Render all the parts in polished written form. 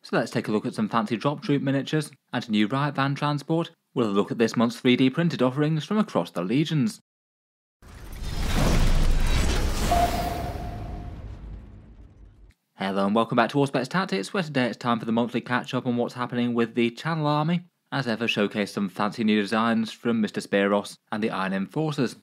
So let's take a look at some fancy drop troop miniatures and a new Riot van transport. We'll look at this month's 3D printed offerings from across the legions. Hello and welcome back to Warspets Tactics, where today it's time for the monthly catch up on what's happening with the Channel Army. As ever, showcase some fancy new designs from Mr. Spearos and the Iron Enforcers.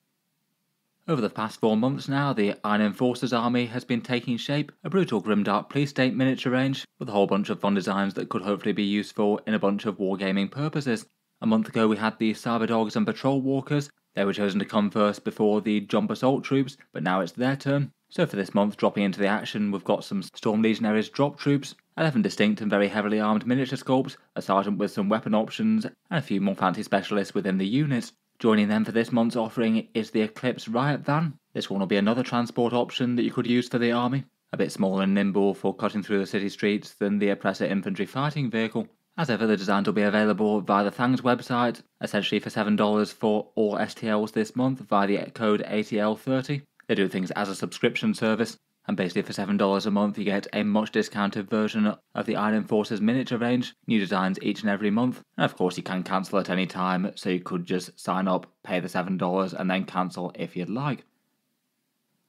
Over the past 4 months now, the Iron Enforcers army has been taking shape, a brutal grimdark police state miniature range with a whole bunch of fun designs that could hopefully be useful in a bunch of wargaming purposes. A month ago we had the Cyberdogs and Patrol Walkers. They were chosen to come first before the Jump Assault Troops, but now it's their turn. So for this month, dropping into the action, we've got some Storm Legionaries drop troops, 11 distinct and very heavily armed miniature sculpts, a sergeant with some weapon options, and a few more fancy specialists within the unit. Joining them for this month's offering is the Eclipse Riot van. This one will be another transport option that you could use for the army, a bit smaller and nimble for cutting through the city streets than the Oppressor Infantry fighting vehicle. As ever, the designs will be available via the Thangs website, essentially for $7 for all STLs this month via the code ATL30. They do things as a subscription service, and basically for $7 a month you get a much discounted version of the Iron Enforcers miniature range, new designs each and every month, and of course you can cancel at any time, so you could just sign up, pay the $7 and then cancel if you'd like.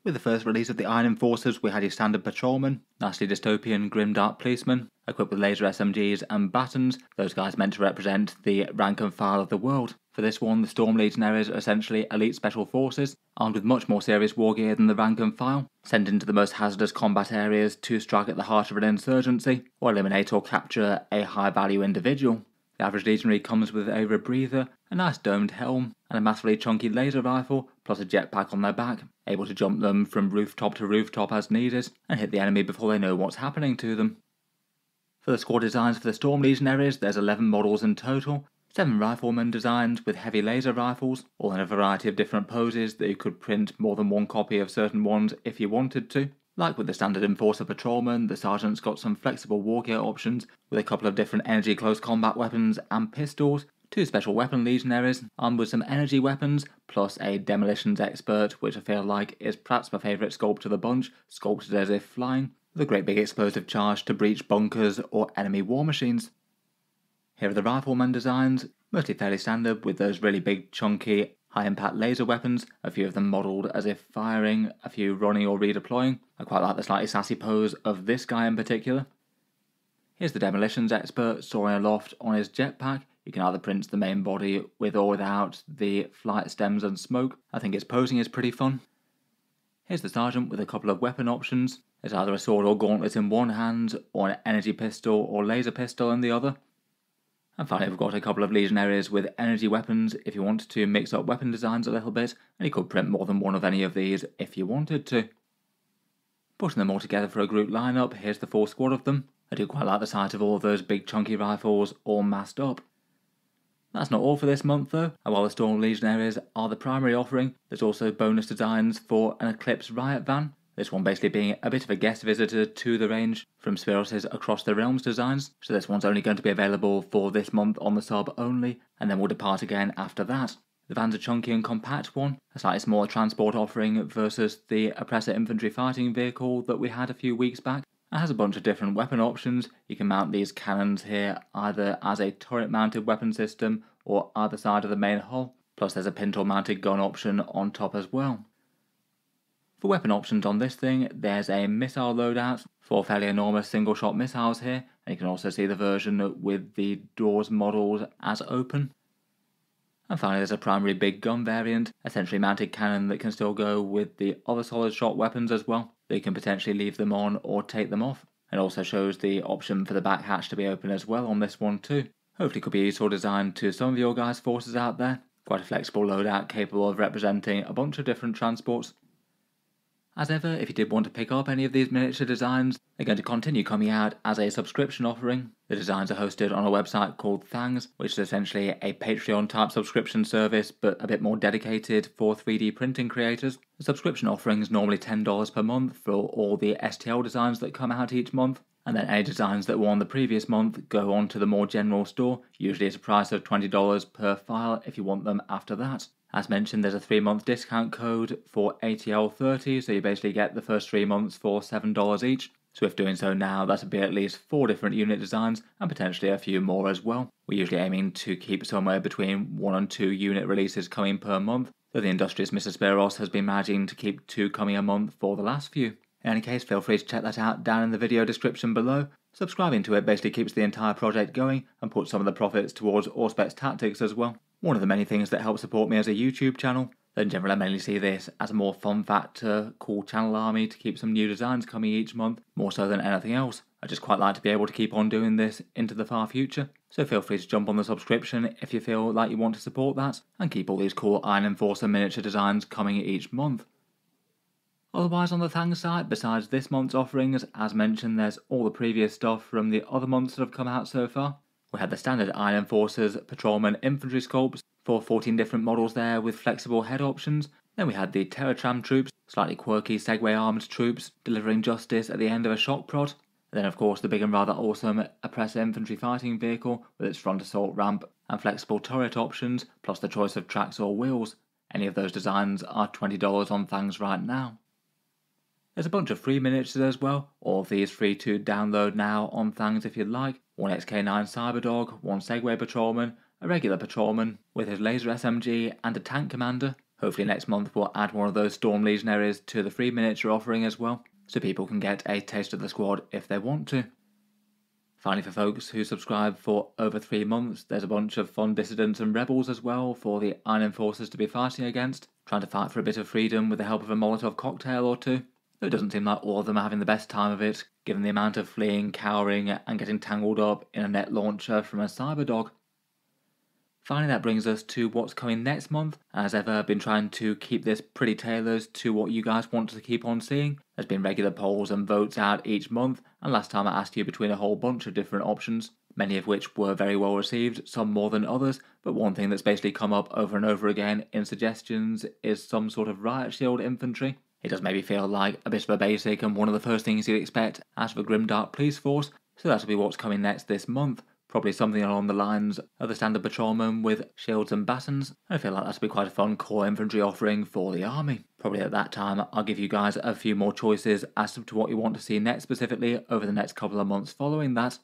With the first release of the Iron Enforcers, we had your standard patrolman, nicely dystopian grimdark policeman, equipped with laser SMGs and batons, those guys meant to represent the rank and file of the world. For this one, the Storm Legionaries are essentially elite special forces, armed with much more serious war gear than the rank and file, sent into the most hazardous combat areas to strike at the heart of an insurgency, or eliminate or capture a high-value individual. The average Legionary comes with a rebreather, a nice domed helm, and a massively chunky laser rifle, plus a jetpack on their back, able to jump them from rooftop to rooftop as needed, and hit the enemy before they know what's happening to them. For the squad designs for the Storm Legionaries, there's 11 models in total, 7 riflemen designs with heavy laser rifles, all in a variety of different poses that you could print more than one copy of certain ones if you wanted to. Like with the standard Enforcer Patrolman, the Sergeant's got some flexible war gear options with a couple of different energy close combat weapons and pistols, 2 special weapon Legionaries armed with some energy weapons, plus a Demolitions Expert, which I feel like is perhaps my favourite sculpt of the bunch, sculpted as if flying, with a great big explosive charge to breach bunkers or enemy war machines. Here are the Rifleman designs, mostly fairly standard with those really big chunky high-impact laser weapons, a few of them modelled as if firing, a few running or redeploying. I quite like the slightly sassy pose of this guy in particular. Here's the Demolitions Expert soaring aloft on his jetpack. You can either print the main body with or without the flight stems and smoke. I think his posing is pretty fun. Here's the Sergeant with a couple of weapon options. There's either a sword or gauntlet in one hand, or an energy pistol or laser pistol in the other. And finally we've got a couple of Legionaries with energy weapons if you wanted to mix up weapon designs a little bit, and you could print more than one of any of these if you wanted to. Putting them all together for a group lineup, here's the full squad of them. I do quite like the sight of all of those big chunky rifles all massed up. That's not all for this month though, and while the Storm Legionaries are the primary offering, there's also bonus designs for an Eclipse Riot van. This one basically being a bit of a guest visitor to the range from Spearos' Across the Realms designs, so this one's only going to be available for this month on the sub only, and then will depart again after that. The van's a chunky and compact one, a slightly smaller transport offering versus the Oppressor Infantry fighting vehicle that we had a few weeks back. It has a bunch of different weapon options. You can mount these cannons here either as a turret mounted weapon system or either side of the main hull, plus there's a pintle mounted gun option on top as well. For weapon options on this thing, there's a missile loadout, 4 fairly enormous single shot missiles here, and you can also see the version with the doors modelled as open. And finally there's a primary big gun variant, a centrally mounted cannon that can still go with the other solid shot weapons as well, that you can potentially leave them on or take them off. It also shows the option for the back hatch to be open as well on this one too. Hopefully could be a useful design to some of your guys' forces out there. Quite a flexible loadout capable of representing a bunch of different transports. As ever, if you did want to pick up any of these miniature designs, they're going to continue coming out as a subscription offering. The designs are hosted on a website called Thangs, which is essentially a Patreon type subscription service, but a bit more dedicated for 3D printing creators. The subscription offering is normally $10 per month for all the STL designs that come out each month, and then any designs that were on the previous month go on to the more general store, usually at a price of $20 per file if you want them after that. As mentioned, there's a 3-month discount code for ATL30, so you basically get the first 3 months for $7 each. So if doing so now, that would be at least 4 different unit designs and potentially a few more as well. We're usually aiming to keep somewhere between 1 and 2 unit releases coming per month, though the industrious Mr. Spiros has been managing to keep 2 coming a month for the last few. In any case, feel free to check that out down in the video description below. Subscribing to it basically keeps the entire project going and puts some of the profits towards Auspex Tactics as well. One of the many things that help support me as a YouTube channel. In general, I mainly see this as a more fun factor, cool channel army to keep some new designs coming each month, more so than anything else. I just quite like to be able to keep on doing this into the far future, so feel free to jump on the subscription if you feel like you want to support that, and keep all these cool Iron Enforcer miniature designs coming each month. Otherwise on the Thangs site, besides this month's offerings, as mentioned there's all the previous stuff from the other months that have come out so far. We had the standard Iron Enforcers, Patrolman, Infantry sculpts for 14 different models there with flexible head options. Then we had the Terror Tram troops, slightly quirky Segway armed troops delivering justice at the end of a shock prod. Then of course the big and rather awesome Oppressor Infantry fighting vehicle with its front assault ramp and flexible turret options, plus the choice of tracks or wheels. Any of those designs are $20 on Thangs right now. There's a bunch of free miniatures as well, all of these free to download now on Thangs if you'd like. One XK9 Cyberdog, one Segway Patrolman, a regular Patrolman with his laser SMG and a tank commander. Hopefully next month we'll add one of those Storm Legionaries to the free miniature offering as well, so people can get a taste of the squad if they want to. Finally, for folks who subscribe for over 3 months, there's a bunch of fun dissidents and rebels as well for the Iron Enforcers to be fighting against, trying to fight for a bit of freedom with the help of a Molotov cocktail or two. Though it doesn't seem like all of them are having the best time of it, given the amount of fleeing, cowering and getting tangled up in a net launcher from a Cyberdog. Finally, that brings us to what's coming next month. As ever, I've been trying to keep this pretty tailored to what you guys want to keep on seeing. There's been regular polls and votes out each month, and last time I asked you between a whole bunch of different options, many of which were very well received, some more than others, but one thing that's basically come up over and over again in suggestions is some sort of riot shield infantry. It does maybe feel like a bit of a basic and one of the first things you'd expect out of a grimdark police force, so that'll be what's coming next this month. Probably something along the lines of the standard patrolman with shields and batons. I feel like that'll be quite a fun core infantry offering for the army. Probably at that time I'll give you guys a few more choices as to what you want to see next specifically over the next couple of months following that.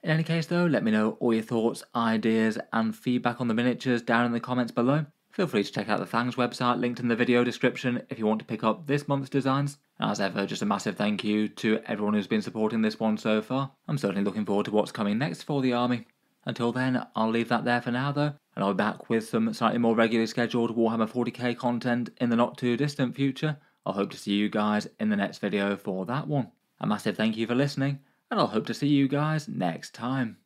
In any case though, let me know all your thoughts, ideas and feedback on the miniatures down in the comments below. Feel free to check out the Thangs website linked in the video description if you want to pick up this month's designs. And as ever, just a massive thank you to everyone who's been supporting this one so far. I'm certainly looking forward to what's coming next for the army. Until then, I'll leave that there for now though, and I'll be back with some slightly more regularly scheduled Warhammer 40k content in the not too distant future. I'll hope to see you guys in the next video for that one. A massive thank you for listening, and I'll hope to see you guys next time.